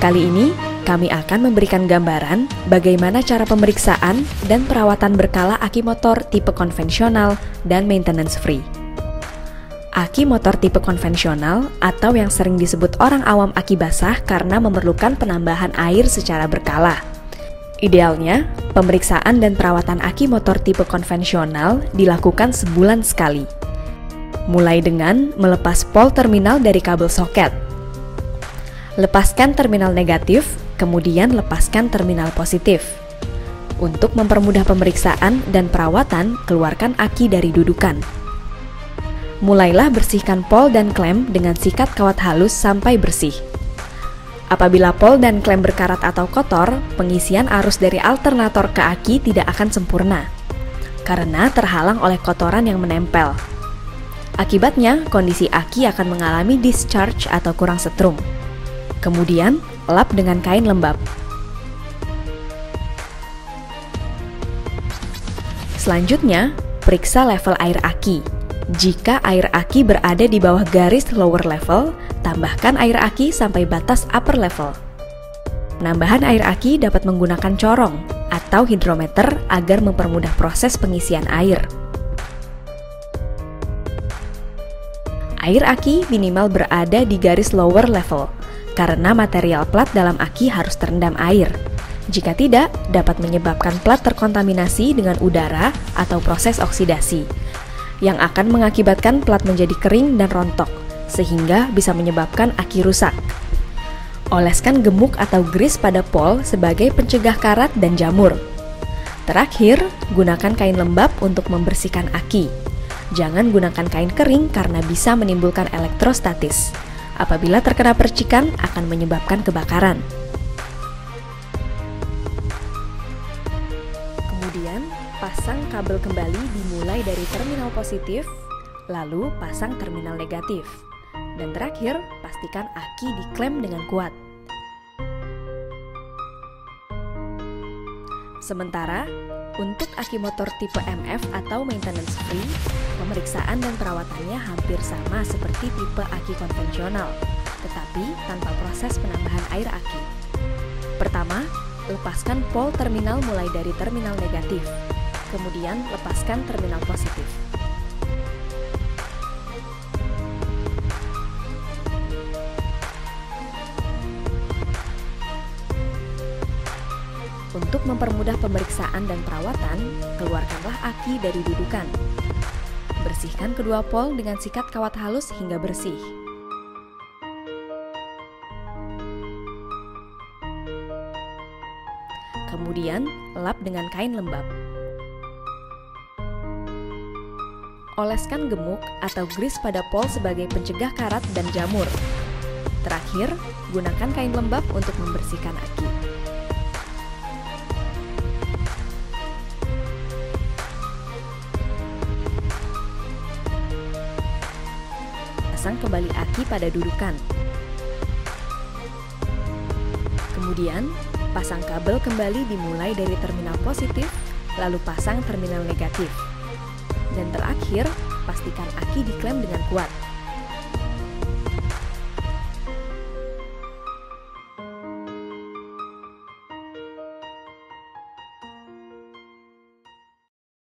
Kali ini, kami akan memberikan gambaran bagaimana cara pemeriksaan dan perawatan berkala aki motor tipe konvensional dan maintenance free. Aki motor tipe konvensional atau yang sering disebut orang awam aki basah karena memerlukan penambahan air secara berkala. Idealnya, pemeriksaan dan perawatan aki motor tipe konvensional dilakukan sebulan sekali. Mulai dengan melepas pol terminal dari kabel soket. Lepaskan terminal negatif, kemudian lepaskan terminal positif. Untuk mempermudah pemeriksaan dan perawatan, keluarkan aki dari dudukan. Mulailah bersihkan pol dan klem dengan sikat kawat halus sampai bersih. Apabila pol dan klem berkarat atau kotor, pengisian arus dari alternator ke aki tidak akan sempurna, karena terhalang oleh kotoran yang menempel. Akibatnya, kondisi aki akan mengalami discharge atau kurang setrum. Kemudian, lap dengan kain lembab. Selanjutnya, periksa level air aki. Jika air aki berada di bawah garis lower level, tambahkan air aki sampai batas upper level. Penambahan air aki dapat menggunakan corong atau hidrometer agar mempermudah proses pengisian air. Air aki minimal berada di garis lower level, karena material plat dalam aki harus terendam air. Jika tidak, dapat menyebabkan plat terkontaminasi dengan udara atau proses oksidasi, yang akan mengakibatkan plat menjadi kering dan rontok, sehingga bisa menyebabkan aki rusak. Oleskan gemuk atau grease pada pol sebagai pencegah karat dan jamur. Terakhir, gunakan kain lembab untuk membersihkan aki. Jangan gunakan kain kering karena bisa menimbulkan elektrostatis. Apabila terkena percikan, akan menyebabkan kebakaran. Kemudian, pasang kabel kembali dimulai dari terminal positif, lalu pasang terminal negatif. Dan terakhir, pastikan aki diklem dengan kuat. Sementara, untuk aki motor tipe MF atau maintenance free, pemeriksaan dan perawatannya hampir sama seperti tipe aki konvensional, tetapi tanpa proses penambahan air aki. Pertama, lepaskan pol terminal mulai dari terminal negatif. Kemudian, lepaskan terminal positif. Untuk mempermudah pemeriksaan dan perawatan, keluarkanlah aki dari dudukan. Bersihkan kedua pol dengan sikat kawat halus hingga bersih. Kemudian, lap dengan kain lembab. Oleskan gemuk atau grease pada pol sebagai pencegah karat dan jamur. Terakhir, gunakan kain lembab untuk membersihkan aki. Pasang kembali aki pada dudukan. Kemudian, pasang kabel kembali dimulai dari terminal positif, lalu pasang terminal negatif. Dan terakhir, pastikan aki diklem dengan kuat.